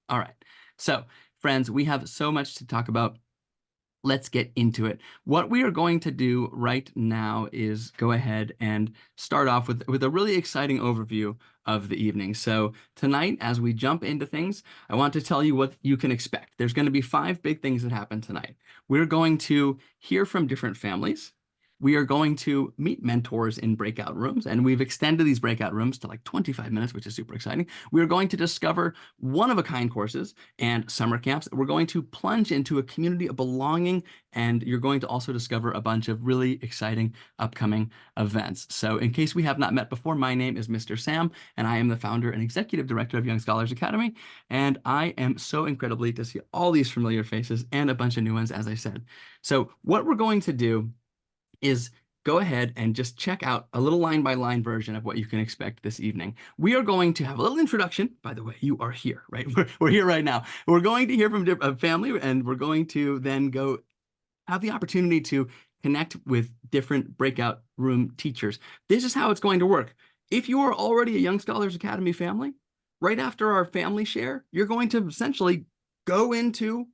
All right. So, friends, we have so much to talk about. Let's get into it. What we are going to do right now is go ahead and start off with a really exciting overview of the evening. So tonight, as we jump into things, I want to tell you what you can expect. There's going to be five big things that happen tonight. We're going to hear from different families. We are going to meet mentors in breakout rooms, and we've extended these breakout rooms to like 25 minutes, which is super exciting. We're going to discover one-of-a-kind courses and summer camps. We're going to plunge into a community of belonging, and you're going to also discover a bunch of really exciting upcoming events. So in case we have not met before, my name is Mr. Sam, and I am the founder and executive director of Young Scholars Academy, and I am so incredibly to see all these familiar faces and a bunch of new ones, as I said. So what we're going to do is go ahead and just check out a little line-by-line version of what you can expect this evening. We are going to have a little introduction. By the way, you are here, right? We're here right now. We're going to hear from a family, and we're going to then go have the opportunity to connect with different breakout room teachers. This is how it's going to work. If you are already a Young Scholars Academy family, right after our family share, you're going to essentially go into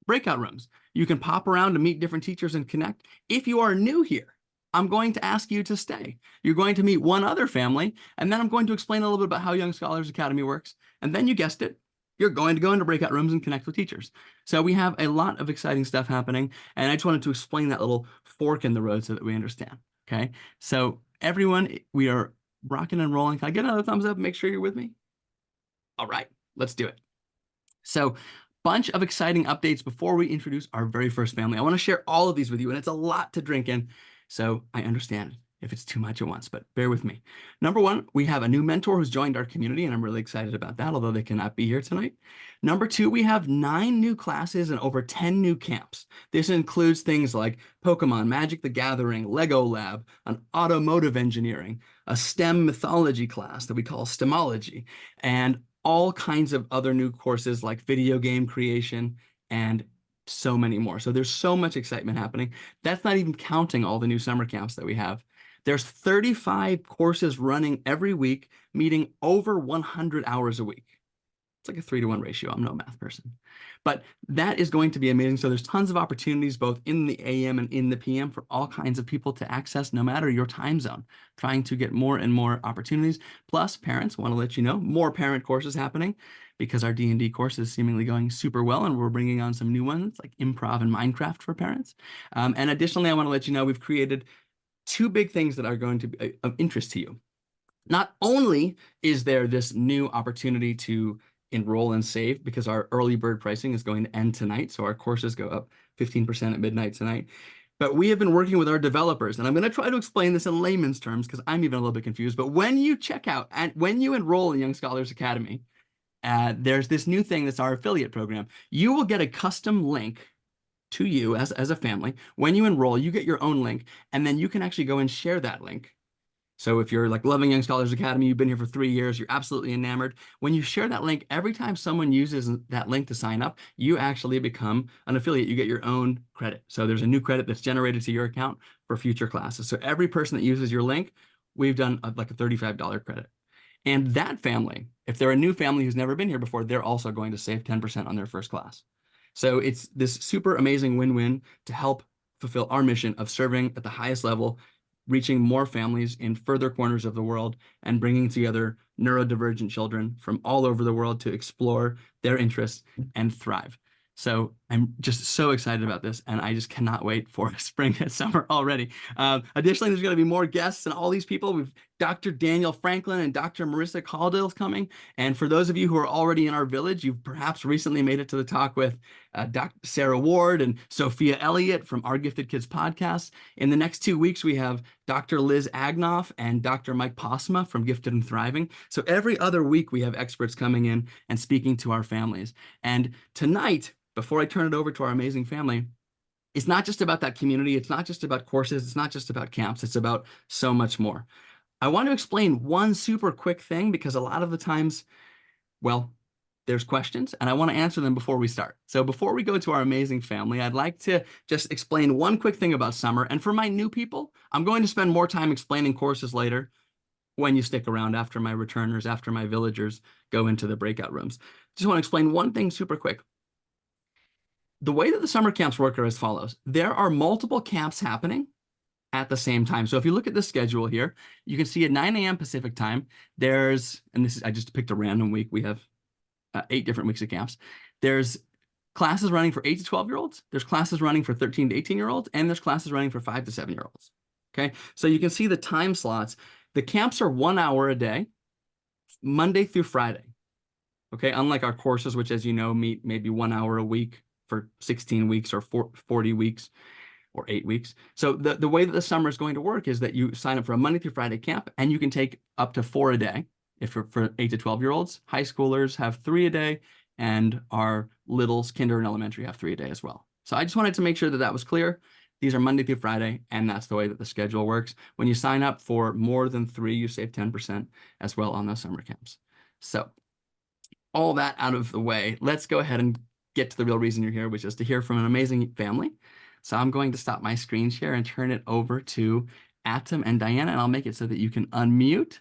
breakout rooms. You can pop around to meet different teachers and connect. If you are new here, I'm going to ask you to stay. You're going to meet one other family, and then I'm going to explain a little bit about how Young Scholars Academy works. And then you guessed it, you're going to go into breakout rooms and connect with teachers. So we have a lot of exciting stuff happening, and I just wanted to explain that little fork in the road so that we understand, okay? So everyone, we are rocking and rolling. Can I get another thumbs up? Make sure you're with me. All right, let's do it. So bunch of exciting updates before we introduce our very first family. I want to share all of these with you, and it's a lot to drink in, so I understand if it's too much at once, but bear with me. Number one, we have a new mentor who's joined our community, and I'm really excited about that, although they cannot be here tonight. Number two, we have 9 new classes and over 10 new camps. This includes things like Pokemon, Magic the Gathering, Lego Lab, an automotive engineering, a STEM mythology class that we call STEMology, and all kinds of other new courses like video game creation and so many more. So there's so much excitement happening. That's not even counting all the new summer camps that we have. There's 35 courses running every week, meeting over 100 hours a week. It's like a 3-to-1 ratio. I'm no math person. But that is going to be amazing. So there's tons of opportunities both in the AM and in the PM for all kinds of people to access no matter your time zone, trying to get more and more opportunities. Plus, parents want to let you know, more parent courses happening because our D&D course is seemingly going super well, and we're bringing on some new ones like improv and Minecraft for parents. And additionally, I want to let you know we've created 2 big things that are going to be of interest to you. Not only is there this new opportunity to enroll and save because our early bird pricing is going to end tonight, so our courses go up 15% at midnight tonight. But we have been working with our developers, and I'm going to try to explain this in layman's terms because I'm even a little bit confused. But when you check out and when you enroll in Young Scholars Academy, there's this new thing that's our affiliate program. You will get a custom link to you as a family. When you enroll, you get your own link, and then you can actually go and share that link. So if you're like loving Young Scholars Academy, you've been here for 3 years, you're absolutely enamored. When you share that link, every time someone uses that link to sign up, you actually become an affiliate. You get your own credit. So there's a new credit that's generated to your account for future classes. So every person that uses your link, we've done like a $35 credit. And that family, if they're a new family who's never been here before, they're also going to save 10% on their first class. So it's this super amazing win-win to help fulfill our mission of serving at the highest level, reaching more families in further corners of the world, and bringing together neurodivergent children from all over the world to explore their interests and thrive. So I'm just so excited about this, and I just cannot wait for spring and summer already. Additionally, there's going to be more guests and all these people. We've Dr. Daniel Franklin and Dr. Marissa Caldwell's coming. And for those of you who are already in our village, you've perhaps recently made it to the talk with Dr. Sarah Ward and Sophia Elliott from Our Gifted Kids podcast. In the next 2 weeks, we have Dr. Liz Agnoff and Dr. Mike Posma from Gifted and Thriving. So every other week, we have experts coming in and speaking to our families. And tonight, before I turn it over to our amazing family, it's not just about that community. It's not just about courses. It's not just about camps. It's about so much more. I want to explain one super quick thing because a lot of the times, well, there's questions and I want to answer them before we start. So before we go to our amazing family, I'd like to just explain one quick thing about summer. And for my new people, I'm going to spend more time explaining courses later when you stick around after my returners, after my villagers go into the breakout rooms. Just want to explain one thing super quick. The way that the summer camps work are as follows. There are multiple camps happening at the same time. So if you look at the schedule here, you can see at 9 a.m. Pacific time, and this is, I just picked a random week. We have 8 different weeks of camps. There's classes running for 8 to 12-year-olds. There's classes running for 13 to 18-year-olds, and there's classes running for 5 to 7-year-olds. Okay, so you can see the time slots. The camps are 1 hour a day, Monday through Friday. Okay, unlike our courses, which, as you know, meet maybe 1 hour a week for 16 weeks or 40 weeks or 8 weeks. So the way that the summer is going to work is that you sign up for a Monday through Friday camp, and you can take up to 4 a day. If for 8 to 12-year-olds, high schoolers have 3 a day, and our littles, kinder and elementary, have 3 a day as well. So I just wanted to make sure that that was clear. These are Monday through Friday, and that's the way that the schedule works. When you sign up for more than 3, you save 10% as well on those summer camps. So all that out of the way, let's go ahead and get to the real reason you're here, which is to hear from an amazing family. So I'm going to stop my screen share and turn it over to Atom and Diana, and I'll make it so that you can unmute.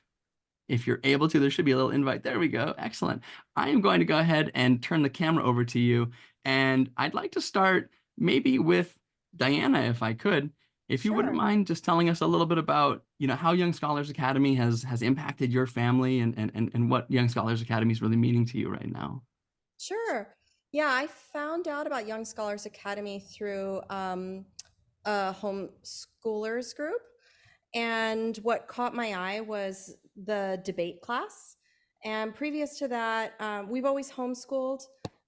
If you're able to, there should be a little invite. There we go. Excellent. I am going to go ahead and turn the camera over to you. And I'd like to start maybe with Diana, if I could. If you wouldn't Sure. mind just telling us a little bit about, how Young Scholars Academy has impacted your family and what Young Scholars Academy is really meaning to you right now. Sure. Yeah, I found out about Young Scholars Academy through a homeschoolers group. And what caught my eye was the debate class. And previous to that, we've always homeschooled.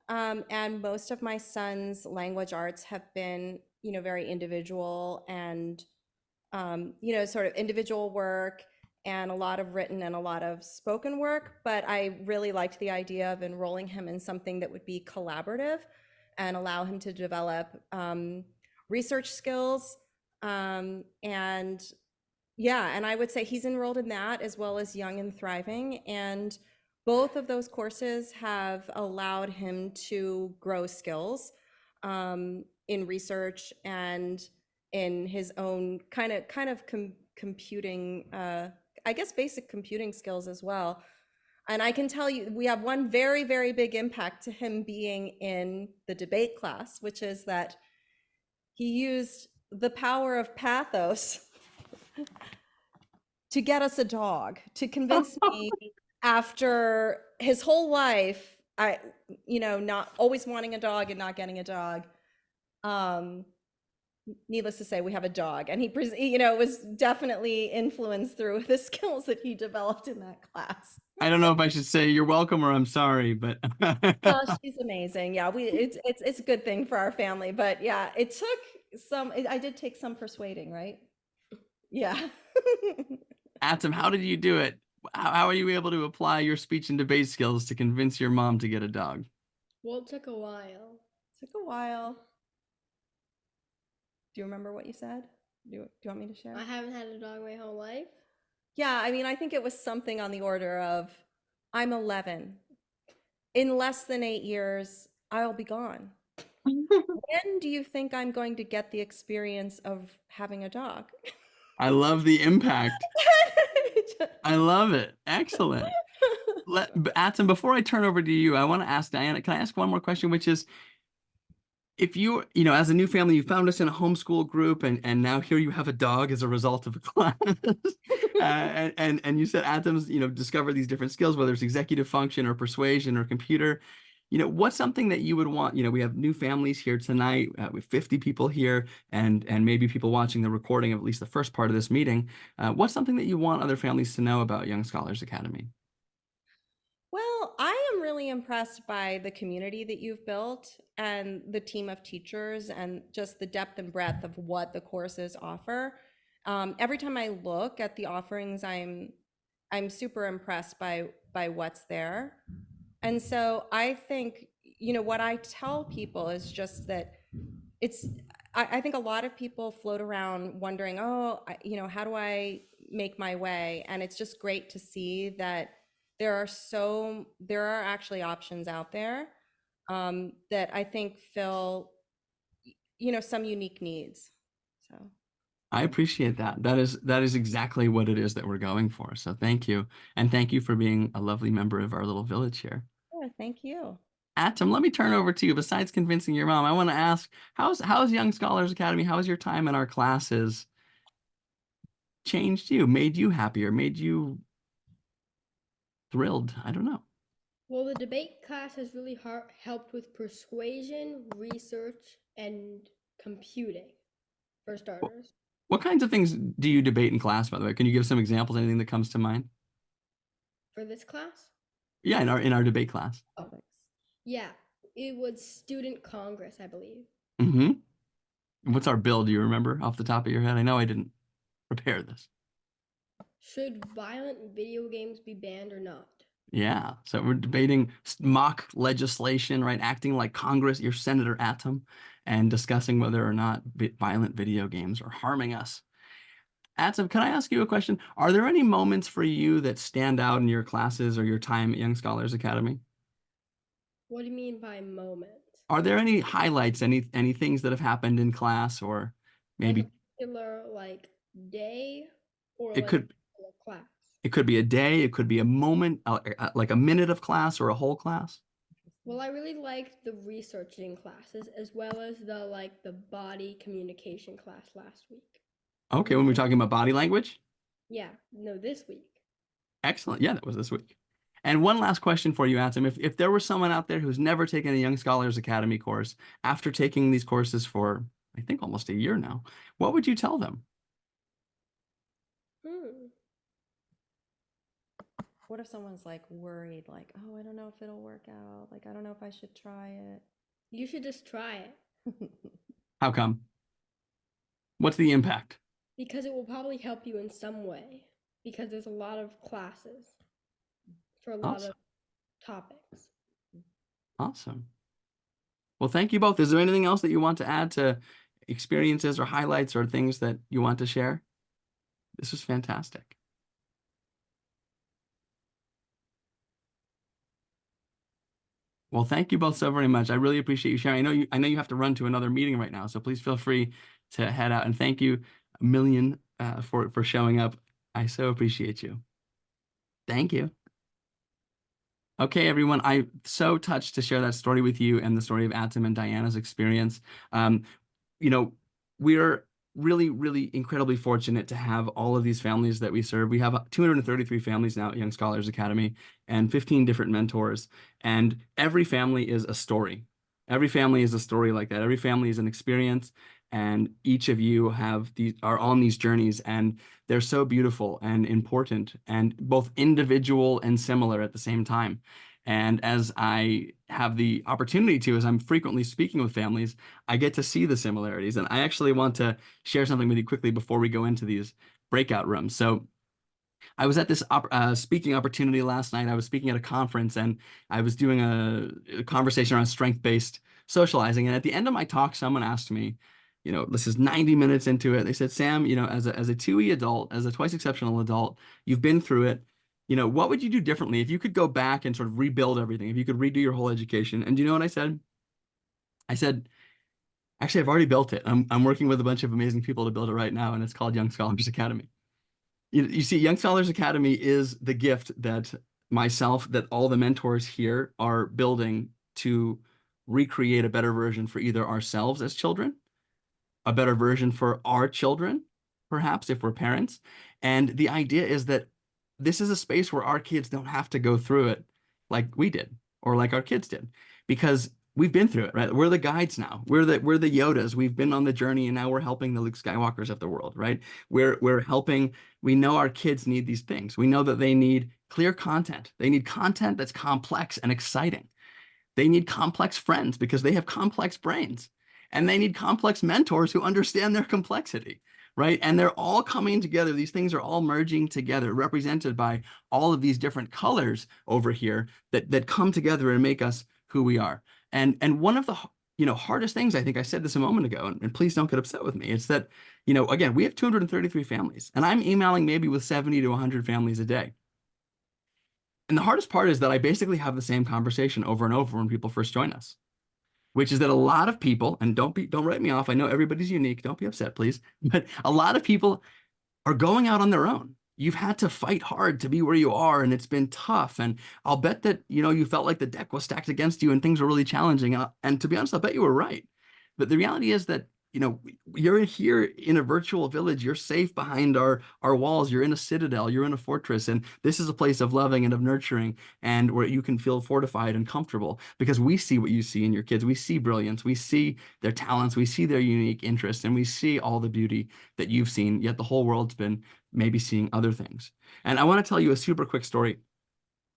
And most of my son's language arts have been, very individual and, sort of individual work and a lot of written and a lot of spoken work. But I really liked the idea of enrolling him in something that would be collaborative and allow him to develop research skills. And yeah, and I would say he's enrolled in that as well as Young and Thriving. And both of those courses have allowed him to grow skills in research and in his own computing, I guess basic computing skills as well. And I can tell you, we have one very, very big impact to him being in the debate class, which is that he used the power of pathos to get us a dog, to convince me after his whole life, not always wanting a dog and not getting a dog. Needless to say, we have a dog, and he, was definitely influenced through the skills that he developed in that class. I don't know if I should say you're welcome or I'm sorry, but Oh, she's amazing. Yeah, it's a good thing for our family, but yeah, it took some. I did take some persuading, right? Yeah. Atom, how did you do it? How are you able to apply your speech and debate skills to convince your mom to get a dog? Well, it took a while. Took a while. Do you remember what you said? Do you want me to share? I haven't had a dog my whole life. Yeah, I mean, I think it was something on the order of, I'm 11. In less than 8 years, I'll be gone. When do you think I'm going to get the experience of having a dog? I love the impact. I love it. Excellent. Atom, before I turn over to you, I want to ask Diana, can I ask one more question, which is, if you, as a new family, you found us in a homeschool group, and now here you have a dog as a result of a class, and you said Atom's, discovered these different skills, whether it's executive function or persuasion or computer. What's something that you would want? We have new families here tonight. We have 50 people here, and maybe people watching the recording of at least the first part of this meeting. What's something that you want other families to know about Young Scholars Academy? Well, I am really impressed by the community that you've built and the team of teachers and just the depth and breadth of what the courses offer. Every time I look at the offerings, I'm super impressed by what's there. And so I think, what I tell people is just that I think a lot of people float around wondering, oh, how do I make my way? And it's just great to see that there are actually options out there that I think fill, some unique needs. So. I appreciate that. That is exactly what it is that we're going for. So thank you. And thank you for being a lovely member of our little village here. Yeah, thank you. Atom, let me turn over to you. Besides convincing your mom, I want to ask, how's Young Scholars Academy? How has your time in our classes changed you, made you happier, made you thrilled? I don't know. Well, the debate class has really helped with persuasion, research, and computing, for starters. What kinds of things do you debate in class, by the way? Can you give some examples, anything that comes to mind? For this class? Yeah, in our debate class. Topics. Yeah, it was student congress, I believe. Mm-hmm. What's our bill? Do you remember off the top of your head? I know I didn't prepare this. Should violent video games be banned or not? Yeah, so we're debating mock legislation, right? Acting like Congress, your Senator Atom, and discussing whether or not violent video games are harming us. Atom, can I ask you a question? Are there any moments for you that stand out in your classes or your time at Young Scholars Academy? What do you mean by moment? Are there any highlights, any things that have happened in class, or Like a maybe particular day or it like a could particular class? it could be a day, it could be a moment, like a minute of class or a whole class? Well, I really liked the researching classes as well as the body communication class last week. Okay, when we're talking about body language? Yeah, no, this week. Excellent. Yeah, that was this week. And one last question for you, Atom. If there was someone out there who's never taken a Young Scholars Academy course, after taking these courses for, I think, almost a year now, what would you tell them? Hmm. What if someone's like worried, like, oh, I don't know if it'll work out. Like, I don't know if I should try You should just try it it. How come? What's the impact? because it will probably help you in some way because there's a lot of classes for a lot Awesome. of topics. Awesome. Well, thank you both. Is there anything else that you want to add to experiences or highlights or things that you want to share? This was fantastic. Well, thank you both so very much. I really appreciate you sharing. I know you have to run to another meeting right now, so please feel free to head out. And thank you a million for showing up. I so appreciate you. Thank you. Okay, everyone, I'm so touched to share that story with you and the story of Atom and Diana's experience. You know, we're really, really incredibly fortunate to have all of these families that we serve. We have 233 families now at Young Scholars Academy and 15 different mentors. And every family is a story. Every family is a story like that. Every family is an experience. And each of you are on these journeys, and they're so beautiful and important and both individual and similar at the same time. And as I have the opportunity to, as I'm frequently speaking with families, I get to see the similarities. And I actually want to share something with you quickly before we go into these breakout rooms. So I was at this speaking opportunity last night. I was speaking at a conference, and I was doing a conversation around strength-based socializing. And at the end of my talk, someone asked me, this is 90 minutes into it. They said, Sam, as a 2E adult, as a twice exceptional adult, you've been through it. What would you do differently if you could go back and sort of rebuild everything, if you could redo your whole education? And do you know what I said? I said, actually, I've already built it. I'm working with a bunch of amazing people to build it right now, and it's called Young Scholars Academy. You see, Young Scholars Academy is the gift that that all the mentors here are building to recreate a better version for either ourselves as children, a better version for our children, perhaps if we're parents. And the idea is that this is a space where our kids don't have to go through it like we did or like our kids did, because we've been through it, right? We're the guides now. We're the Yodas. We've been on the journey, and now we're helping the Luke Skywalkers of the world, right? We're helping. We know our kids need these things. We know that they need clear content. They need content that's complex and exciting. They need complex friends because they have complex brains, and they need complex mentors who understand their complexity, right? And they're all coming together. These things are all merging together, represented by all of these different colors over here that come together and make us who we are. And one of the hardest things, I think I said this a moment ago, and please don't get upset with me, it's that, again, we have 233 families, and I'm emailing maybe with 70 to 100 families a day. And the hardest part is that I basically have the same conversation over and over when people first join us, which is that a lot of people, and don't write me off. I know everybody's unique. Don't be upset, please. But a lot of people are going out on their own. you've had to fight hard to be where you are, and it's been tough. And I'll bet that, you felt like the deck was stacked against you and things were really challenging. And to be honest, I'll bet you were right. But the reality is that, you're here in a virtual village. You're safe behind our walls. You're in a citadel. You're in a fortress. And this is a place of loving and of nurturing, and where you can feel fortified and comfortable, because we see what you see in your kids. We see brilliance. We see their talents. We see their unique interests, and we see all the beauty that you've seen, yet the whole world's been maybe seeing other things. And I want to tell you a super quick story.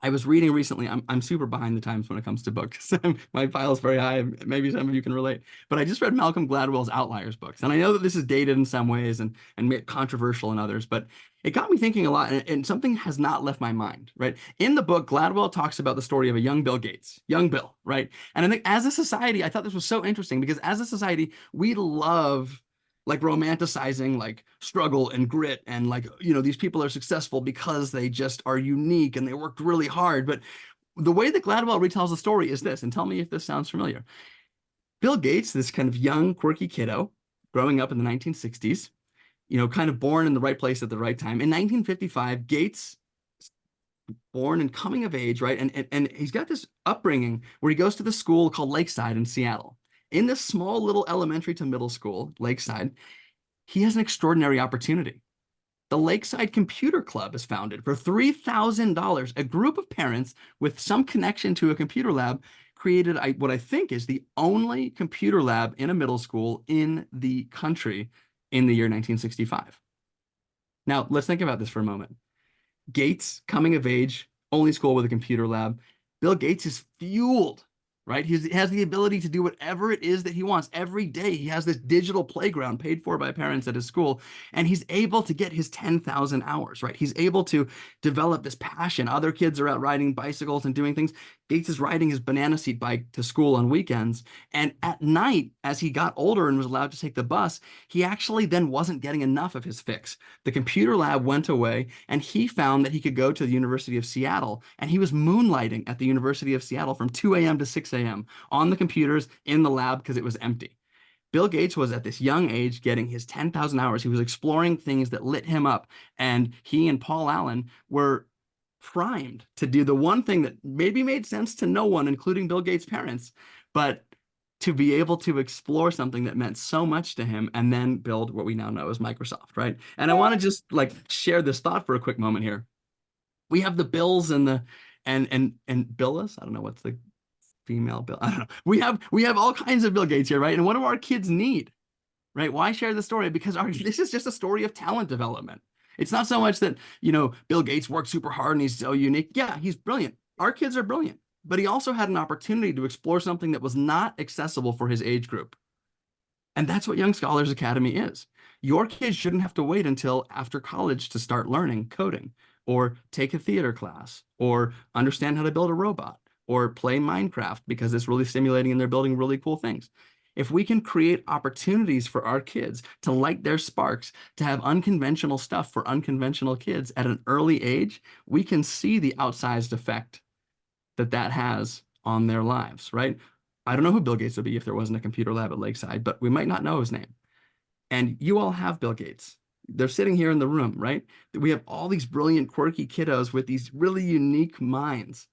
I was reading recently. I'm super behind the times when it comes to books. My pile is very high. Maybe some of you can relate. But I just read Malcolm Gladwell's Outliers books, and I know that this is dated in some ways and controversial in others. But it got me thinking a lot, and something has not left my mind. Right, in the book, Gladwell talks about the story of a young Bill Gates, young Bill. Right, and I think as a society, I thought this was so interesting, because as a society, we love like romanticizing like struggle and grit, and like, these people are successful because they just are unique and they worked really hard. But the way that Gladwell retells the story is this, and tell me if this sounds familiar. Bill Gates, this kind of young, quirky kiddo growing up in the 1960s, kind of born in the right place at the right time. In 1955, Gates born and coming of age, right? And he's got this upbringing where he goes to the school called Lakeside in Seattle. In this small little elementary to middle school, Lakeside, he has an extraordinary opportunity. The Lakeside Computer Club is founded for $3,000. A group of parents with some connection to a computer lab created what I think is the only computer lab in a middle school in the country in the year 1965. Now, let's think about this for a moment. Gates, coming of age, only school with a computer lab. Bill Gates is fueled, right? He has the ability to do whatever it is that he wants. Every day he has this digital playground paid for by parents at his school, and he's able to get his 10,000 hours, right? He's able to develop this passion. Other kids are out riding bicycles and doing things. Gates is riding his banana seat bike to school on weekends. And at night, as he got older and was allowed to take the bus, he actually then wasn't getting enough of his fix. The computer lab went away, and he found that he could go to the University of Seattle, and he was moonlighting at the University of Seattle from 2 a.m. to 6 a.m. on the computers in the lab because it was empty. Bill Gates was at this young age getting his 10,000 hours. He was exploring things that lit him up, and he and Paul Allen were primed to do the one thing that maybe made sense to no one, including Bill Gates' parents, but to be able to explore something that meant so much to him, and then build what we now know as Microsoft, right? And I want to just like share this thought for a quick moment here. We have the Bills and the and Billis. I don't know what's the female Bill. I don't know. We have all kinds of Bill Gates here, right? And what do our kids need, right? Why share the story? Because this is just a story of talent development. It's not so much that, Bill Gates worked super hard and he's so unique. Yeah, he's brilliant. Our kids are brilliant. But he also had an opportunity to explore something that was not accessible for his age group. And that's what Young Scholars Academy is. Your kids shouldn't have to wait until after college to start learning coding, or take a theater class, or understand how to build a robot, or play Minecraft because it's really stimulating and they're building really cool things. If we can create opportunities for our kids to light their sparks, to have unconventional stuff for unconventional kids at an early age, we can see the outsized effect that has on their lives, right? I don't know who Bill Gates would be if there wasn't a computer lab at Lakeside, but we might not know his name. And you all have Bill Gates. They're sitting here in the room, right? We have all these brilliant, quirky kiddos with these really unique minds.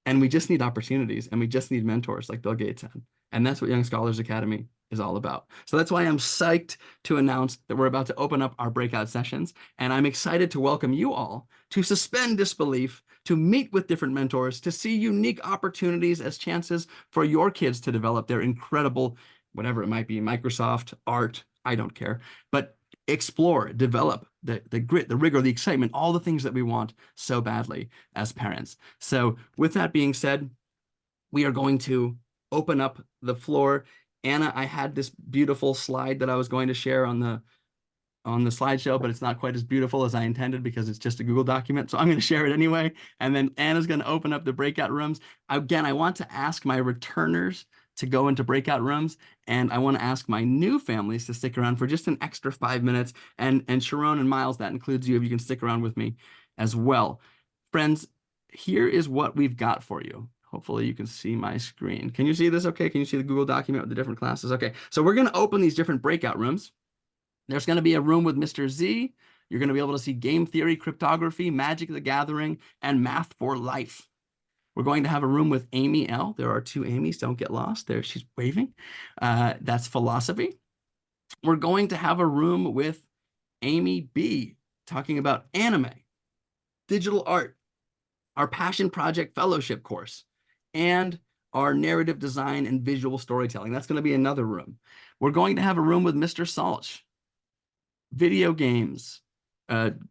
And we just need opportunities, and we just need mentors like Bill Gates had. And that's what Young Scholars Academy is all about. So that's why I'm psyched to announce that we're about to open up our breakout sessions. And I'm excited to welcome you all to suspend disbelief, to meet with different mentors, to see unique opportunities as chances for your kids to develop their incredible, whatever it might be, Microsoft, art, I don't care, but explore, develop the grit, the rigor, the excitement, all the things that we want so badly as parents. So with that being said, we are going to open up the floor. Anna, I had this beautiful slide that I was going to share on the slideshow, but it's not quite as beautiful as I intended because it's just a Google document. So I'm going to share it anyway. And then Anna's going to open up the breakout rooms. Again, I want to ask my returners to go into breakout rooms, and I want to ask my new families to stick around for just an extra 5 minutes. And Sharon and Miles, that includes you if you can stick around with me as well. Friends, here is what we've got for you. Hopefully you can see my screen. Can you see this okay? Can you see the Google document with the different classes? Okay, so we're going to open these different breakout rooms. There's going to be a room with Mr. Z. You're going to be able to see game theory, cryptography, Magic the Gathering, and math for life. We're going to have a room with Amy L. There are two Amy's. Don't get lost. There, she's waving. That's philosophy. We're going to have a room with Amy B. talking about anime, digital art, our Passion Project Fellowship course, and our narrative design and visual storytelling. That's going to be another room. We're going to have a room with Mr. Salch, video games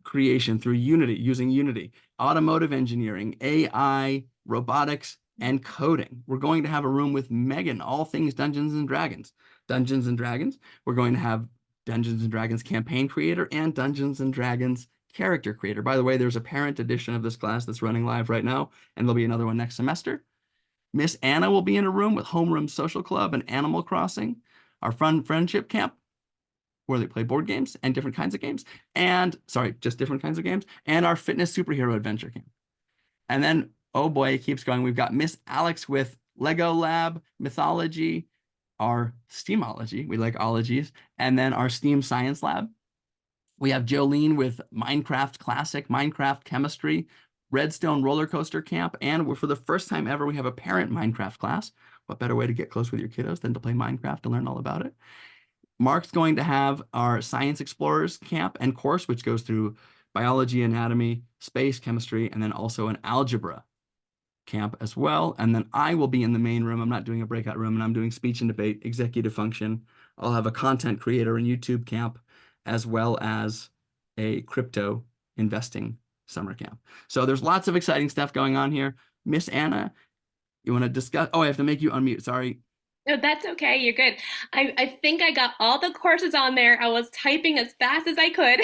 creation through Unity, using Unity, automotive engineering, AI, robotics, and coding. We're going to have a room with Megan, all things Dungeons and Dragons. Dungeons and Dragons. We're going to have Dungeons and Dragons campaign creator and Dungeons and Dragons character creator. By the way, there's a parent edition of this class that's running live right now, and there'll be another one next semester. Miss Anna will be in a room with Homeroom Social Club and Animal Crossing, our fun friendship camp, where they play board games and different kinds of games, and sorry, just different kinds of games, and our fitness superhero adventure camp. And then, oh boy, it keeps going. We've got Miss Alex with Lego Lab, Mythology, our Steamology, we like ologies, and then our Steam Science Lab. We have Jolene with Minecraft Classic, Minecraft Chemistry, Redstone Roller Coaster Camp, and for the first time ever, we have a parent Minecraft class. What better way to get close with your kiddos than to play Minecraft and learn all about it? Mark's going to have our Science Explorers camp and course, which goes through biology, anatomy, space, chemistry, and then also an algebra camp as well. And then I will be in the main room. I'm not doing a breakout room, and I'm doing speech and debate, executive function. I'll have a content creator and YouTube camp, as well as a crypto investing summer camp. So there's lots of exciting stuff going on here. Miss Anna, you want to discuss? Oh, I have to make you unmute. Sorry. No, that's okay. You're good. I think I got all the courses on there. I was typing as fast as I could.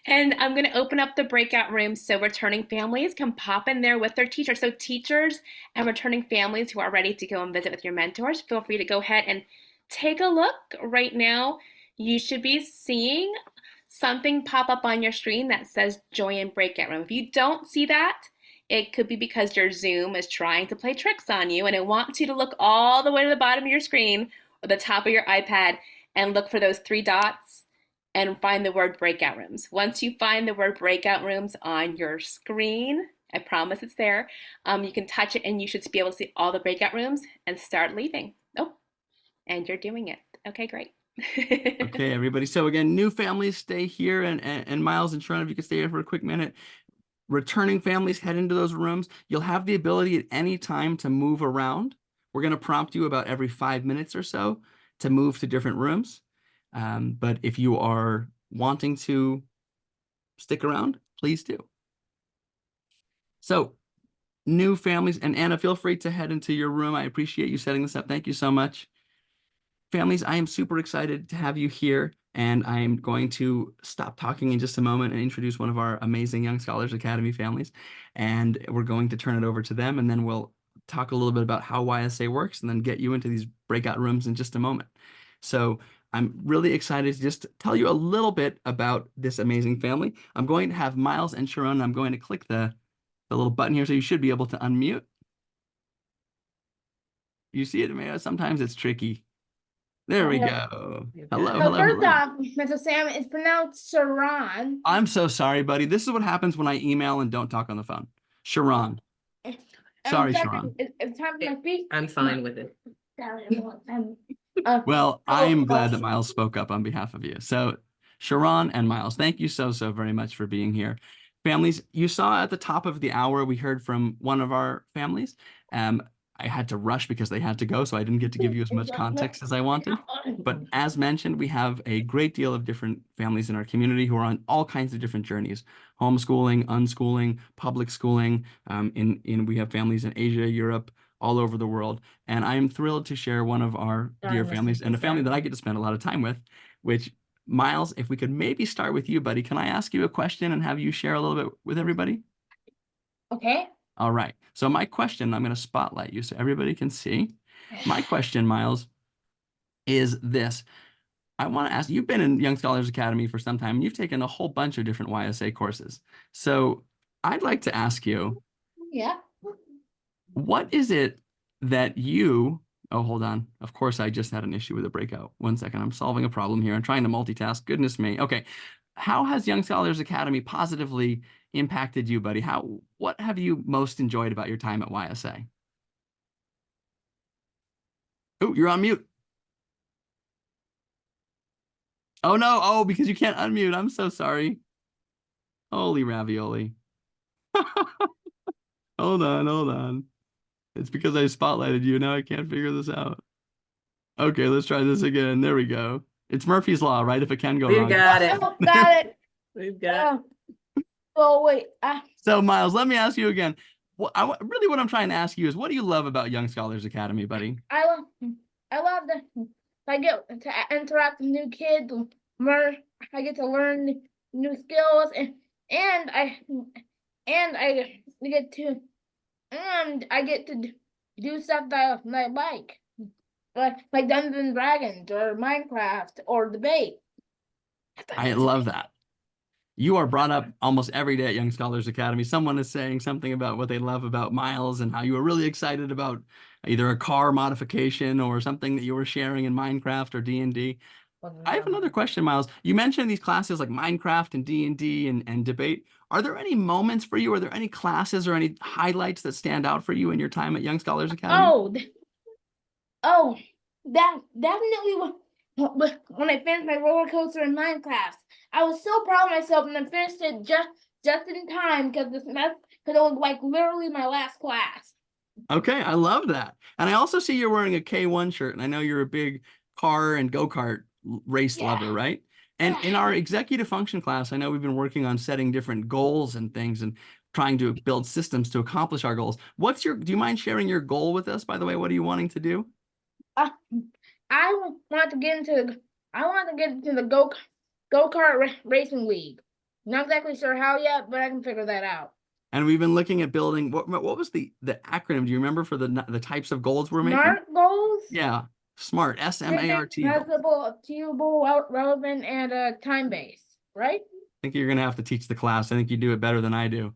And I'm going to open up the breakout rooms so returning families can pop in there with their teachers. So teachers and returning families who are ready to go and visit with your mentors, feel free to go ahead and take a look. Right now, you should be seeing something pop up on your screen that says Join Breakout Room. If you don't see that, it could be because your Zoom is trying to play tricks on you and it wants you to look all the way to the bottom of your screen or the top of your iPad and look for those three dots and find the word breakout rooms. Once you find the word breakout rooms on your screen, I promise it's there, you can touch it and you should be able to see all the breakout rooms and start leaving. Oh, and you're doing it. Okay, great. Okay, everybody. So again, new families stay here, and Miles and Sharon, if you could stay here for a quick minute. Returning families head into those rooms. You'll have the ability at any time to move around. We're going to prompt you about every 5 minutes or so to move to different rooms. But if you are wanting to stick around, please do. So new families, and Anna, feel free to head into your room. I appreciate you setting this up. Thank you so much. Families, I am super excited to have you here, and I am going to stop talking in just a moment and introduce one of our amazing Young Scholars Academy families, and we're going to turn it over to them, and then we'll talk a little bit about how YSA works and then get you into these breakout rooms in just a moment. So I'm really excited to just tell you a little bit about this amazing family. I'm going to have Miles and Sharon. I'm going to click the little button here, so you should be able to unmute. You see it, Maya? Sometimes it's tricky. There we go. Hello, So hello, first hello. off, Mr. Sam, it's pronounced Sharon. I'm so sorry, buddy. This is what happens when I email and don't talk on the phone. Sharon. Sorry, Sharon. It's time for my speech. I'm fine with it. Well, I'm glad that Miles spoke up on behalf of you. So Sharon and Miles, thank you so very much for being here. Families, you saw at the top of the hour, we heard from one of our families. I had to rush because they had to go, so I didn't get to give you as much context as I wanted. But as mentioned, we have a great deal of different families in our community who are on all kinds of different journeys: homeschooling, unschooling, public schooling. We have families in Asia, Europe, all over the world. And I am thrilled to share one of our dear families, and a family that I get to spend a lot of time with, which, Miles, if we could maybe start with you, buddy. Can I ask you a question and have you share a little bit with everybody? Okay. All right. So my question, I'm going to spotlight you so everybody can see. My question, Miles, is this. I want to ask, you've been in Young Scholars Academy for some time, and you've taken a whole bunch of different YSA courses. So I'd like to ask you, Yeah. what is it that you, oh, hold on. Of course, I just had an issue with a breakout. 1 second. I'm solving a problem here. I'm trying to multitask. Goodness me. Okay. how has Young Scholars Academy positively impacted you, buddy? What have you most enjoyed about your time at YSA? Oh, you're on mute. Oh no, oh, because you can't unmute. I'm so sorry. Holy ravioli. Hold on. It's because I spotlighted you. Now I can't figure this out. Okay, let's try this again. There we go. It's Murphy's Law, right? If it can go We wrong. got it. Oh, got it. We've got Oh, wait, So Miles, let me ask you again. What I'm trying to ask you is, what do you love about Young Scholars Academy, buddy? I love that I get to interact with new kids, learn. I get to learn new skills, and I get to do stuff that I like Dungeons and Dragons or Minecraft or debate. I love that. You are brought up almost every day at Young Scholars Academy. Someone is saying something about what they love about Miles and how you were really excited about either a car modification or something that you were sharing in Minecraft or D&D. I have another question, Miles. You mentioned these classes like Minecraft and D&D and debate. Are there any moments for you? Are there any classes or any highlights that stand out for you in your time at Young Scholars Academy? Oh, that definitely when I finished my roller coaster in Minecraft. I was so proud of myself, and I finished it just in time because it was like literally my last class. Okay, I love that. And I also see you're wearing a K1 shirt, and I know you're a big car and go-kart race Yeah. lover, right? And in our executive function class, I know we've been working on setting different goals and things and trying to build systems to accomplish our goals. Do you mind sharing your goal with us, by the way? What are you wanting to do? I want to get into the go-kart racing league. Not exactly sure how yet, but I can figure that out. And we've been looking at building, what was the acronym? Do you remember for the types of goals we're making? Smart goals. Yeah, SMART, S-M-A-R-T. goals. Measurable, achievable, relevant, and time-based, right? I think you're going to have to teach the class. I think you do it better than I do.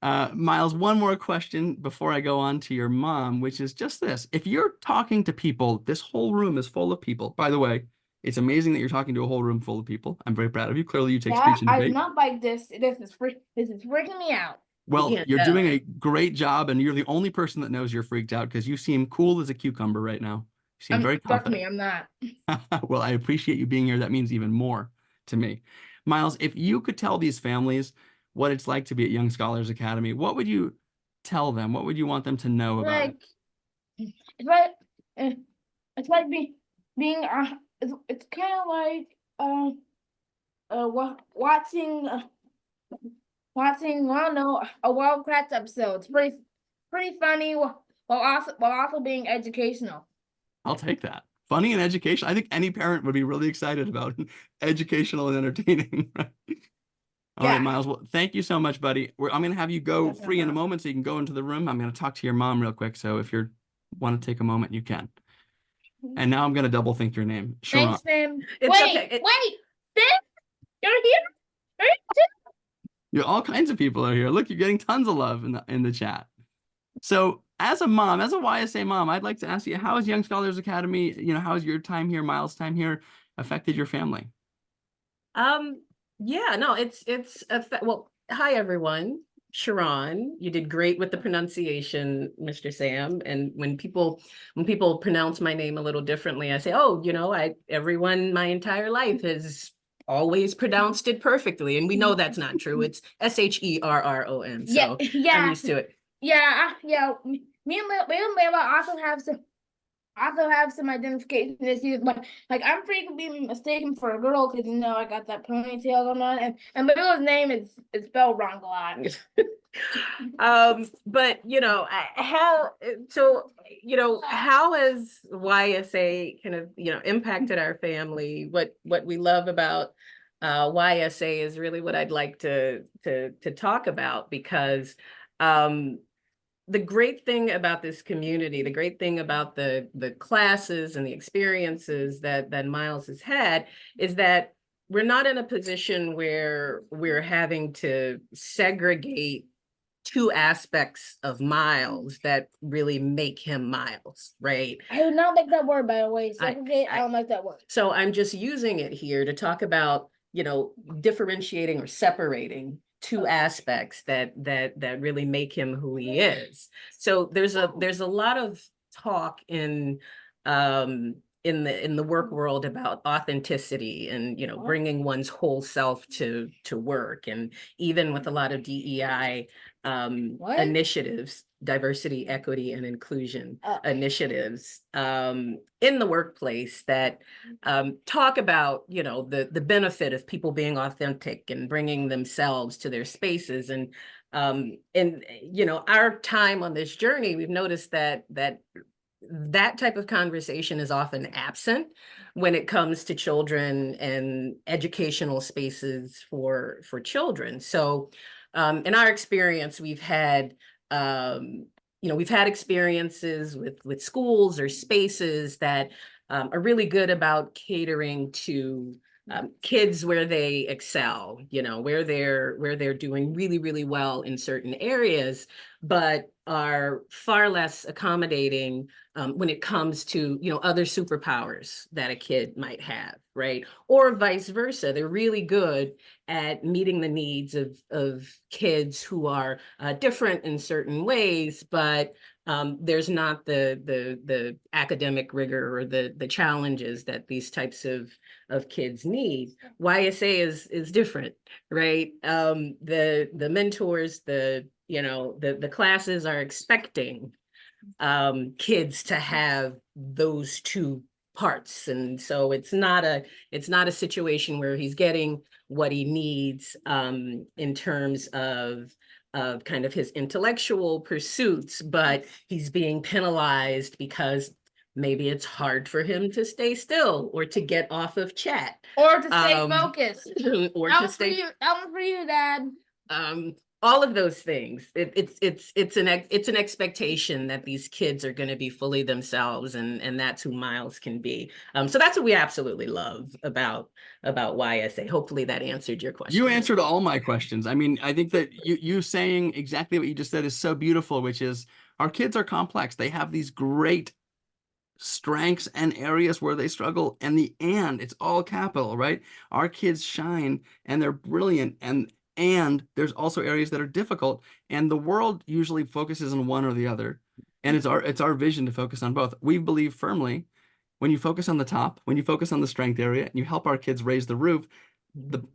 Miles, one more question before I go on to your mom, which is just this. If you're talking to people, this whole room is full of people. By the way, it's amazing that you're talking to a whole room full of people. I'm very proud of you. Clearly, you take speech and I debate. do not like this. This is freaking me out. Well, Yeah, you're yeah. doing a great job, and you're the only person that knows you're freaked out because you seem cool as a cucumber right now. You seem very Trust me, confident. I'm not. Well, I appreciate you being here. That means even more to me. Miles, if you could tell these families what it's like to be at Young Scholars Academy, what would you tell them? What would you want them to know about it? It's like being it's kind of like watching I don't know, a Wildcats episode. It's pretty funny while also being educational. I'll take that. Funny and educational. I think any parent would be really excited about educational and entertaining. Right? All right, Yeah. Miles. Well, thank you so much, buddy. I'm going to have you go free in a moment so you can go into the room. I'm going to talk to your mom real quick. So if you want to take a moment, you can. And now I'm going to double think your name. Sharon. Thanks, Sam. It's Wait, okay. Sam, you're here. Are you too? Yeah, all kinds of people are here. Look, you're getting tons of love in the chat. So as a mom, as a YSA mom, I'd like to ask you, how has Young Scholars Academy, how has your time here, Miles' time here affected your family? Yeah, no, well, hi everyone. Sharon, you did great with the pronunciation, Mr. Sam. And when people pronounce my name a little differently, I say, oh, everyone my entire life has always pronounced it perfectly. And we know that's not true. It's Sherron. So Yeah. I'm used to it. Yeah. Me and Layla also have some identification issues, but like I'm frequently mistaken for a girl because I got that ponytail going on, and Layla's name is spelled wrong a lot. But how has YSA kind of impacted our family? What we love about YSA is really what I'd like to talk about, because the great thing about this community, the great thing about the classes and the experiences that Miles has had is that we're not in a position where we're having to segregate two aspects of Miles that really make him Miles, right? I do not like that word, by the way. Segregate, I don't like that word. So I'm just using it here to talk about differentiating or separating two aspects that really make him who he is. So there's a lot of talk in the work world about authenticity and bringing one's whole self to work, and even with a lot of DEI initiatives, diversity, equity, and inclusion initiatives in the workplace that talk about the benefit of people being authentic and bringing themselves to their spaces. And our time on this journey, we've noticed that type of conversation is often absent when it comes to children and educational spaces for children. So in our experience, we've had experiences with schools or spaces that are really good about catering to kids where they excel, where they're doing really, really well in certain areas, but are far less accommodating when it comes to, other superpowers that a kid might have, right? Or vice versa. They're really good at meeting the needs of kids who are different in certain ways, but there's not the academic rigor or the challenges that these types of kids need. YSA is different, right? The mentors, the classes are expecting kids to have those two parts, and so it's not a situation where he's getting what he needs in terms of kind of his intellectual pursuits, but he's being penalized because maybe it's hard for him to stay still or to get off of chat Or to stay focused. or That to one's for stay you. That one's for you, Dad. all of those things. It's an expectation that these kids are going to be fully themselves, and that's who Miles can be. So that's what we absolutely love about YSA. Hopefully that answered your question. You answered all my questions. I mean, I think that you saying exactly what you just said is so beautiful, which is our kids are complex. They have these great strengths and areas where they struggle, and it's all capital, right? Our kids shine and they're brilliant, and there's also areas that are difficult, and the world usually focuses on one or the other, and it's our vision to focus on both. We believe firmly when you focus on the top, when you focus on the strength area, and you help our kids raise the roof, the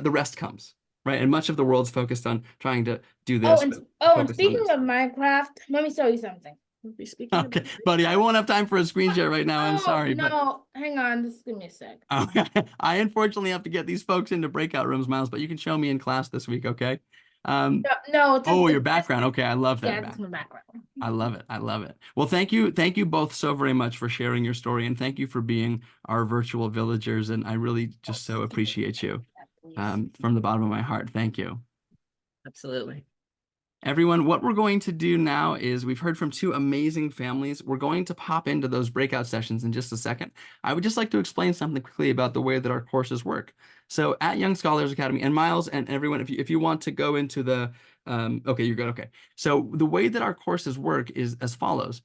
rest comes, right? And much of the world's focused on trying to do this. And focus on speaking this. of Minecraft, let me show you something. Okay, buddy, I won't have time for a screen share right now. I'm sorry, No, hang on, just give me a sec. I unfortunately have to get these folks into breakout rooms, Miles, but you can show me in class this week, okay? No, Oh, your background. Okay, I love that. Yeah, that's my background. I love it. I love it. Well, thank you both so very much for sharing your story, and thank you for being our virtual villagers. And I really just so appreciate you from the bottom of my heart. Thank you. Absolutely. Everyone, what we're going to do now is we've heard from two amazing families. We're going to pop into those breakout sessions in just a second. I would just like to explain something quickly about the way that our courses work. So at Young Scholars Academy, and Miles and everyone, if you want to go into the, okay, you're good, okay. So the way that our courses work is as follows.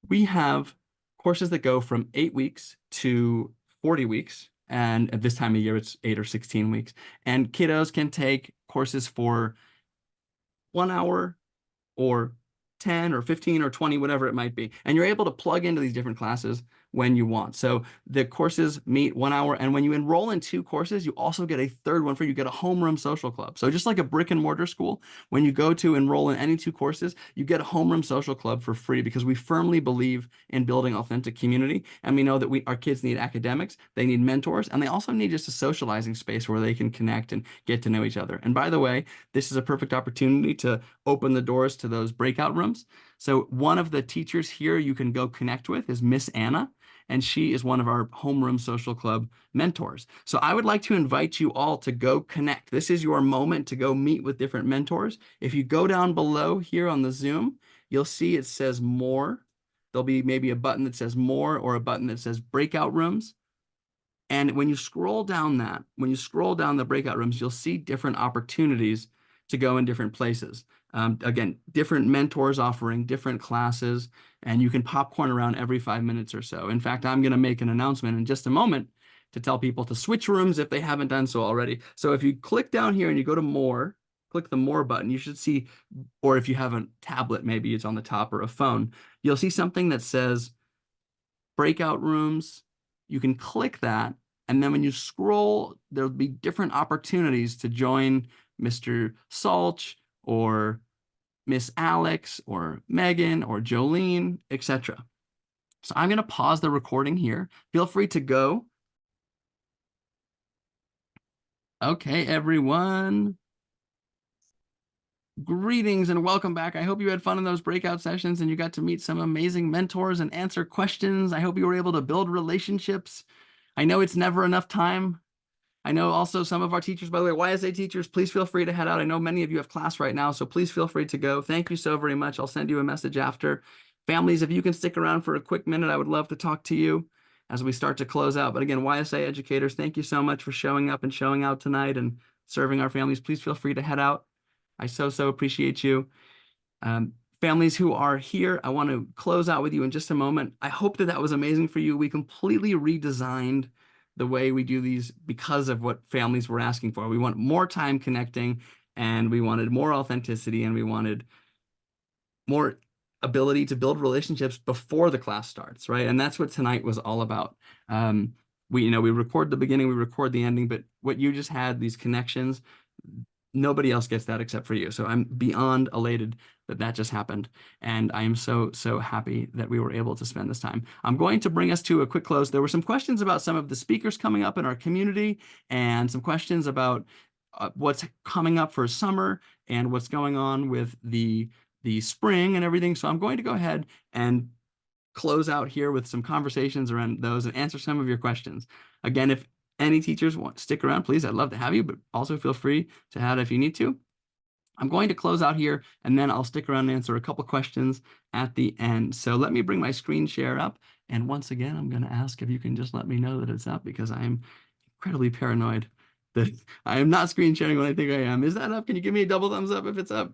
We have courses that go from 8 weeks to 40 weeks. And at this time of year, it's 8 or 16 weeks. And kiddos can take courses for 1 hour or 10 or 15 or 20, whatever it might be. And you're able to plug into these different classes when you want. So the courses meet 1 hour, and when you enroll in 2 courses, you also get a third one free. You get a homeroom social club. So just like a brick and mortar school, when you go to enroll in any 2 courses, you get a homeroom social club for free, because we firmly believe in building authentic community. And we know that our kids need academics, they need mentors, and they also need just a socializing space where they can connect and get to know each other. And by the way, this is a perfect opportunity to open the doors to those breakout rooms. So one of the teachers here you can go connect with is Miss Anna, and she is one of our homeroom social club mentors. So I would like to invite you all to go connect. This is your moment to go meet with different mentors. If you go down below here on the Zoom, you'll see it says more. There'll be maybe a button that says more or a button that says breakout rooms. And when you scroll down the breakout rooms, you'll see different opportunities to go in different places. Again, different mentors offering different classes, and you can popcorn around every 5 minutes or so. In fact, I'm going to make an announcement in just a moment to tell people to switch rooms if they haven't done so already. So if you click down here and you go to more, click the more button, you should see, or if you have a tablet, maybe it's on the top, or a phone, you'll see something that says breakout rooms. You can click that, and then when you scroll, there'll be different opportunities to join Mr. Salch or Miss Alex or Megan or Jolene, etc. So I'm going to pause the recording here. Feel free to go. Okay, everyone. Greetings and welcome back. I hope you had fun in those breakout sessions and you got to meet some amazing mentors and answer questions. I hope you were able to build relationships. I know it's never enough time. I know also some of our teachers, by the way, YSA teachers, please feel free to head out. I know many of you have class right now, so please feel free to go. Thank you so very much. I'll send you a message after. Families, if you can stick around for a quick minute, I would love to talk to you as we start to close out. But again, YSA educators, thank you so much for showing up and showing out tonight and serving our families. Please feel free to head out. I so appreciate you. Families who are here, I want to close out with you in just a moment. I hope that was amazing for you. We completely redesigned the way we do these because of what families were asking for. We want more time connecting, and we wanted more authenticity, and we wanted more ability to build relationships before the class starts, right? And that's what tonight was all about. We record the beginning, we record the ending, but what you just had, these connections, nobody else gets that except for you. So I'm beyond elated that just happened. And I am so happy that we were able to spend this time. I'm going to bring us to a quick close. There were some questions about some of the speakers coming up in our community and some questions about what's coming up for summer and what's going on with the spring and everything. So I'm going to go ahead and close out here with some conversations around those and answer some of your questions. Again, if any teachers want to stick around, please, I'd love to have you, but also feel free to head if you need to. I'm going to close out here, and then I'll stick around and answer a couple questions at the end. So let me bring my screen share up. And once again, I'm going to ask if you can just let me know that it's up, because I am incredibly paranoid that I am not screen sharing when I think I am. Is that up? Can you give me a double thumbs up if it's up?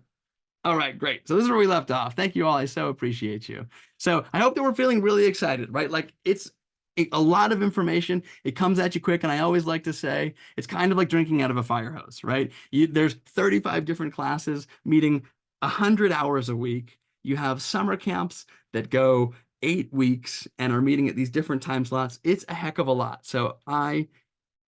All right, great. So this is where we left off. Thank you all. I so appreciate you. So I hope that we're feeling really excited, right? Like, it's a lot of information. It comes at you quick. And I always like to say, it's kind of like drinking out of a fire hose, right? There's 35 different classes meeting 100 hours a week. You have summer camps that go 8 weeks and are meeting at these different time slots. It's a heck of a lot. So I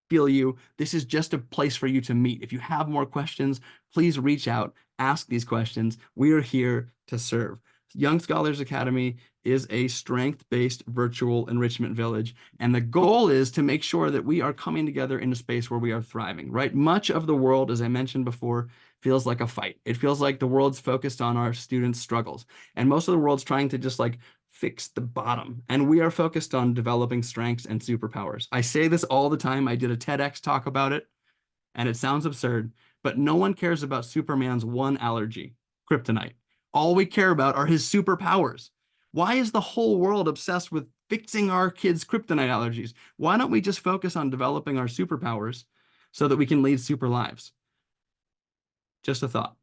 feel you. This is just a place for you to meet. If you have more questions, please reach out, ask these questions. We are here to serve. Young Scholars Academy is a strength-based virtual enrichment village. And the goal is to make sure that we are coming together in a space where we are thriving, right? Much of the world, as I mentioned before, feels like a fight. It feels like the world's focused on our students' struggles. And most of the world's trying to just like fix the bottom. And we are focused on developing strengths and superpowers. I say this all the time. I did a TEDx talk about it, and it sounds absurd, but no one cares about Superman's one allergy, kryptonite. All we care about are his superpowers. Why is the whole world obsessed with fixing our kids' kryptonite allergies? Why don't we just focus on developing our superpowers so that we can lead super lives? Just a thought.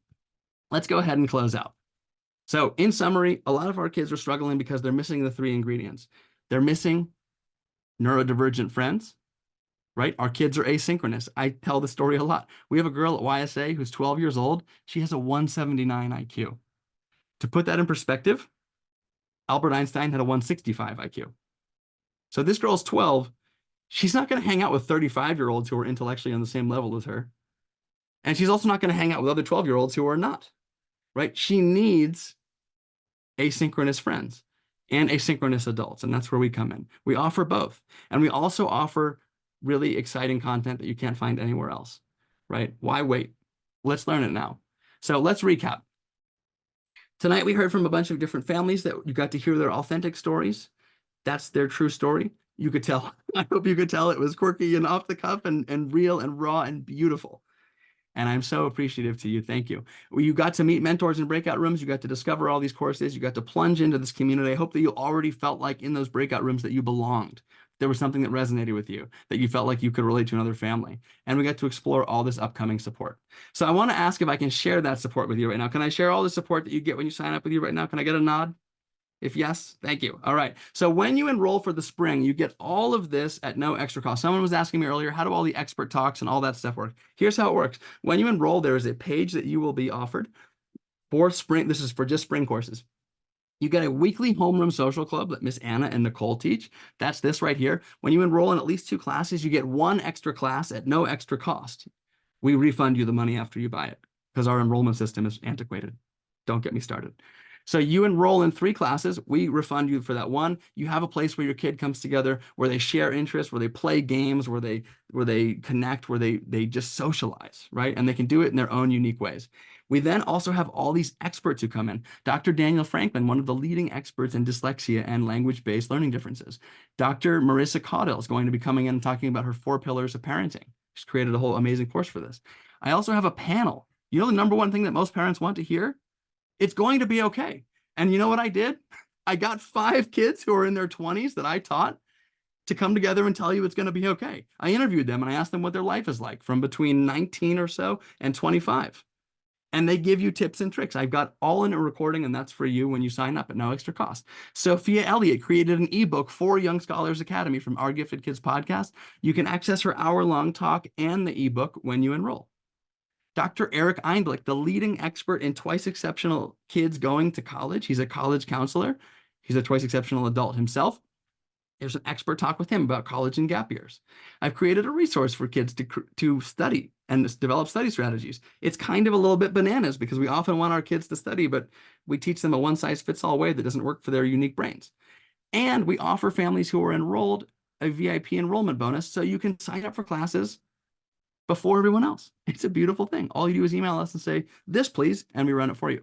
Let's go ahead and close out. So in summary, a lot of our kids are struggling because they're missing the 3 ingredients. They're missing neurodivergent friends, right? Our kids are asynchronous. I tell the story a lot. We have a girl at YSA who's 12 years old. She has a 179 IQ. To put that in perspective, Albert Einstein had a 165 IQ. So this girl's 12. She's not going to hang out with 35-year-olds who are intellectually on the same level as her. And she's also not going to hang out with other 12-year-olds who are not, right? She needs asynchronous friends and asynchronous adults. And that's where we come in. We offer both. And we also offer really exciting content that you can't find anywhere else, right? Why wait? Let's learn it now. So let's recap. Tonight, we heard from a bunch of different families that you got to hear their authentic stories. That's their true story. You could tell. I hope you could tell it was quirky and off the cuff and real and raw and beautiful. And I'm so appreciative to you. Thank you. Well, you got to meet mentors in breakout rooms. You got to discover all these courses. You got to plunge into this community. I hope that you already felt like in those breakout rooms that you belonged. There was something that resonated with you, that you felt like you could relate to another family. And we got to explore all this upcoming support. So I want to ask if I can share that support with you right now. Can I share all the support that you get when you sign up with you right now? Can I get a nod? If yes, thank you. All right. So when you enroll for the spring, you get all of this at no extra cost. Someone was asking me earlier, how do all the expert talks and all that stuff work? Here's how it works. When you enroll, there is a page that you will be offered for spring. This is for just spring courses. You get a weekly homeroom social club that Miss Anna and Nicole teach. That's this right here. When you enroll in at least 2 classes, you get 1 extra class at no extra cost. We refund you the money after you buy it because our enrollment system is antiquated. Don't get me started. So you enroll in 3 classes. We refund you for that 1. You have a place where your kid comes together, where they share interests, where they play games, where they connect, where they just socialize, right? And they can do it in their own unique ways. We then also have all these experts who come in. Dr. Daniel Franklin, one of the leading experts in dyslexia and language-based learning differences. Dr. Marissa Caudill is going to be coming in and talking about her 4 pillars of parenting. She's created a whole amazing course for this. I also have a panel. You know the number one thing that most parents want to hear? It's going to be okay. And you know what I did? I got 5 kids who are in their 20s that I taught to come together and tell you it's going to be okay. I interviewed them and I asked them what their life is like from between 19 or so and 25. And they give you tips and tricks. I've got all in a recording, and that's for you when you sign up at no extra cost. Sophia Elliott created an ebook for Young Scholars Academy from Our Gifted Kids podcast. You can access her hour-long talk and the ebook when you enroll. Dr. Eric Einblick, the leading expert in twice exceptional kids going to college. He's a college counselor. He's a twice exceptional adult himself. There's an expert talk with him about college and gap years. I've created a resource for kids to study and develop study strategies. It's kind of a little bit bananas because we often want our kids to study, but we teach them a one-size-fits-all way that doesn't work for their unique brains. And we offer families who are enrolled a VIP enrollment bonus so you can sign up for classes before everyone else. It's a beautiful thing. All you do is email us and say, this please, and we run it for you.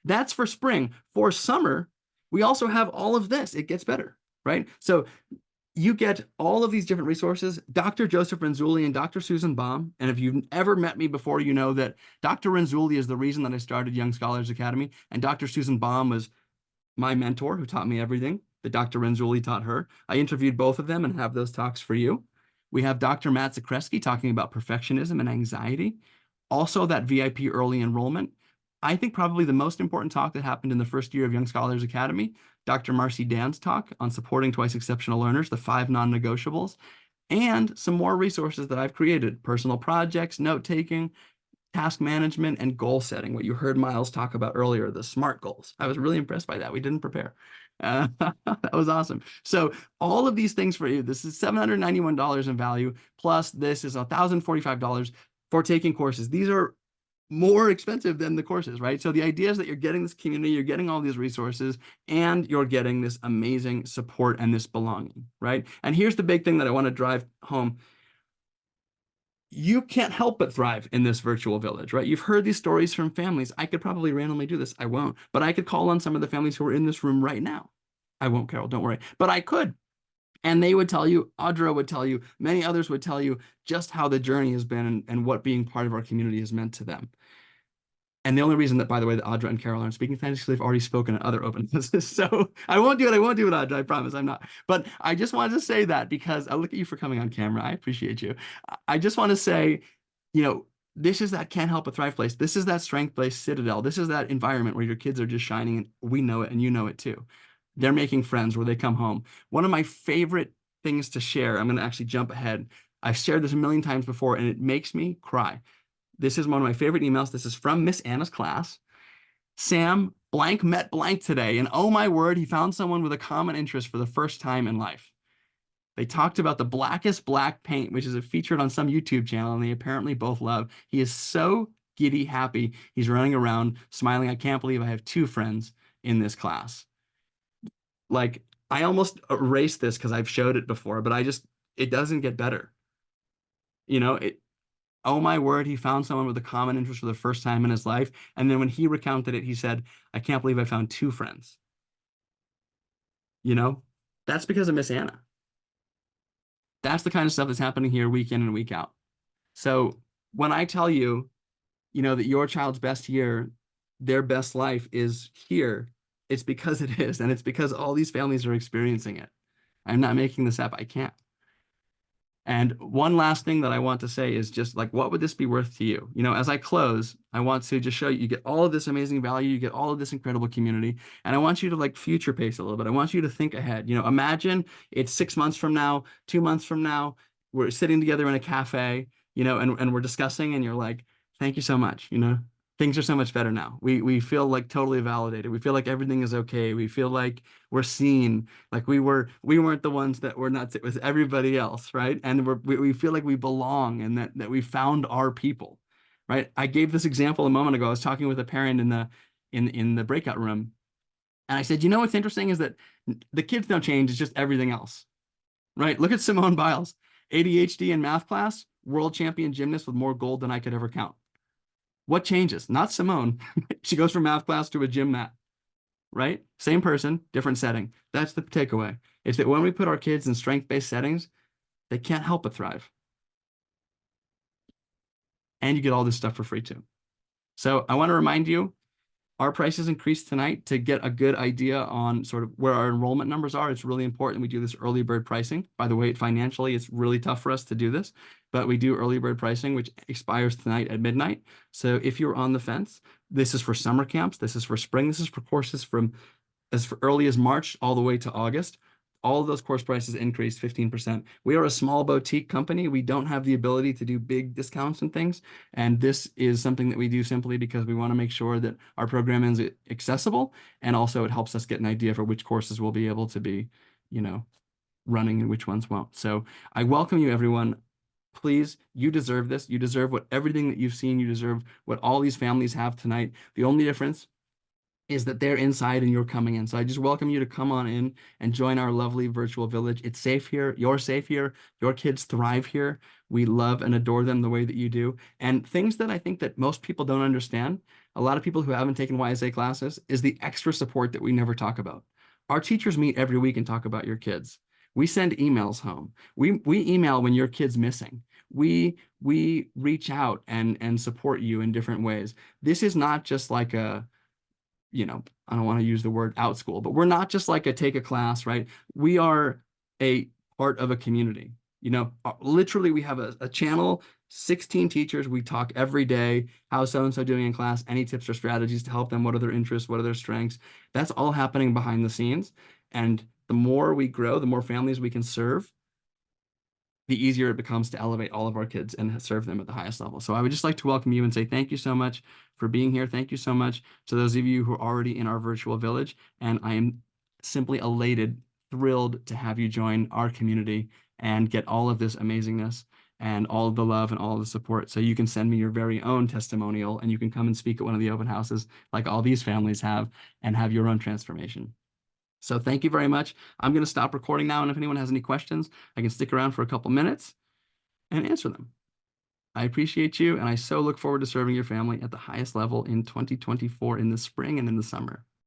That's for spring. For summer, we also have all of this. It gets better. Right? So you get all of these different resources. Dr. Joseph Renzulli and Dr. Susan Baum. And if you've ever met me before, you know that Dr. Renzulli is the reason that I started Young Scholars Academy. And Dr. Susan Baum was my mentor who taught me everything that Dr. Renzulli taught her. I interviewed both of them and have those talks for you. We have Dr. Matt Zakreski talking about perfectionism and anxiety. Also that VIP early enrollment. I think probably the most important talk that happened in the first year of Young Scholars Academy, Dr. Marcy Dan's talk on supporting twice exceptional learners, the 5 non-negotiables, and some more resources that I've created, personal projects, note-taking, task management, and goal setting, what you heard Miles talk about earlier, the SMART goals. I was really impressed by that. We didn't prepare. That was awesome. So all of these things for you, this is $791 in value, plus this is $1,045 for taking courses. These are more expensive than the courses, right? So the idea is that you're getting this community, you're getting all these resources, and you're getting this amazing support and this belonging, right? And here's the big thing that I want to drive home. You can't help but thrive in this virtual village, right? You've heard these stories from families. I could probably randomly do this. I won't, but I could call on some of the families who are in this room right now. I won't, Carol, don't worry, but I could. And they would tell you, Audra would tell you, many others would tell you just how the journey has been and what being part of our community has meant to them. And the only reason that, by the way, that Audra and Carol aren't speaking Spanish is because they've already spoken at other open houses. So I won't do it, Audra, I promise, I'm not. But I just wanted to say that because I look at you for coming on camera. I appreciate you. I just want to say, you know, this is that Can't Help But Thrive place. This is that strength place citadel. This is that environment where your kids are just shining and we know it and you know it too. They're making friends where they come home. One of my favorite things to share, I'm going to actually jump ahead. I've shared this a million times before and it makes me cry. This is one of my favorite emails. This is from Miss Anna's class. Sam blank met blank today. And oh my word, he found someone with a common interest for the first time in life. They talked about the blackest black paint, which is featured on some YouTube channel, and they apparently both love. He is so giddy happy. He's running around smiling. I can't believe I have 2 friends in this class. Like, I almost erased this because I've showed it before, but it doesn't get better. You know, oh my word, he found someone with a common interest for the first time in his life. And then when he recounted it, he said, I can't believe I found 2 friends. You know, that's because of Miss Anna. That's the kind of stuff that's happening here week in and week out. So when I tell you, you know, that your child's best year, their best life is here, it's because it is. And it's because all these families are experiencing it. I'm not making this up. I can't. And one last thing that I want to say is just like, what would this be worth to you? You know, as I close, I want to just show you, you get all of this amazing value, you get all of this incredible community, and I want you to like future pace a little bit. I want you to think ahead. You know, imagine it's 6 months from now, 2 months from now, we're sitting together in a cafe, you know, and we're discussing, and you're like, thank you so much, you know. Things are so much better now. We feel like totally validated. We feel like everything is okay. We feel like we're seen, like we weren't the ones that were nuts. It was everybody else, right? And we feel like we belong, and that we found our people, right? I gave this example a moment ago. I was talking with a parent in the breakout room, and I said, you know what's interesting is that the kids don't change. It's just everything else, right? Look at Simone Biles, ADHD in math class, world champion gymnast with more gold than I could ever count. What changes? Not Simone. She goes from math class to a gym mat, right? Same person, different setting. That's the takeaway. It's that when we put our kids in strength-based settings, they can't help but thrive. And you get all this stuff for free too. So I want to remind you, our prices increased tonight to get a good idea on sort of where our enrollment numbers are. It's really important we do this early bird pricing. By the way, financially, it's really tough for us to do this, but we do early bird pricing, which expires tonight at midnight. So if you're on the fence, this is for summer camps, this is for spring, this is for courses from as early as March all the way to August. All of those course prices increased 15%. We are a small boutique company. We don't have the ability to do big discounts and things. And this is something that we do simply because we want to make sure that our program is accessible. And also it helps us get an idea for which courses we'll be able to be, you know, running and which ones won't. So I welcome you, everyone. Please, you deserve this. You deserve what everything that you've seen. You deserve what all these families have tonight. The only difference is that they're inside and you're coming in. So I just welcome you to come on in and join our lovely virtual village. It's safe here. You're safe here. Your kids thrive here. We love and adore them the way that you do. And things that I think that most people don't understand, a lot of people who haven't taken YSA classes, is the extra support that we never talk about. Our teachers meet every week and talk about your kids. We send emails home. We email when your kid's missing. We reach out and support you in different ways. This is not just like a, you know, I don't want to use the word out school, but we're not just like a take a class, right? We are a part of a community. You know, literally we have a channel, 16 teachers. We talk every day. How's so-and-so doing in class? Any tips or strategies to help them? What are their interests? What are their strengths? That's all happening behind the scenes. And the more we grow, the more families we can serve, the easier it becomes to elevate all of our kids and serve them at the highest level. So I would just like to welcome you and say thank you so much for being here. Thank you so much to those of you who are already in our virtual village. And I am simply elated, thrilled to have you join our community and get all of this amazingness and all of the love and all of the support. So you can send me your very own testimonial and you can come and speak at one of the open houses like all these families have and have your own transformation. So thank you very much. I'm going to stop recording now. And if anyone has any questions, I can stick around for a couple minutes and answer them. I appreciate you. And I so look forward to serving your family at the highest level in 2024 in the spring and in the summer.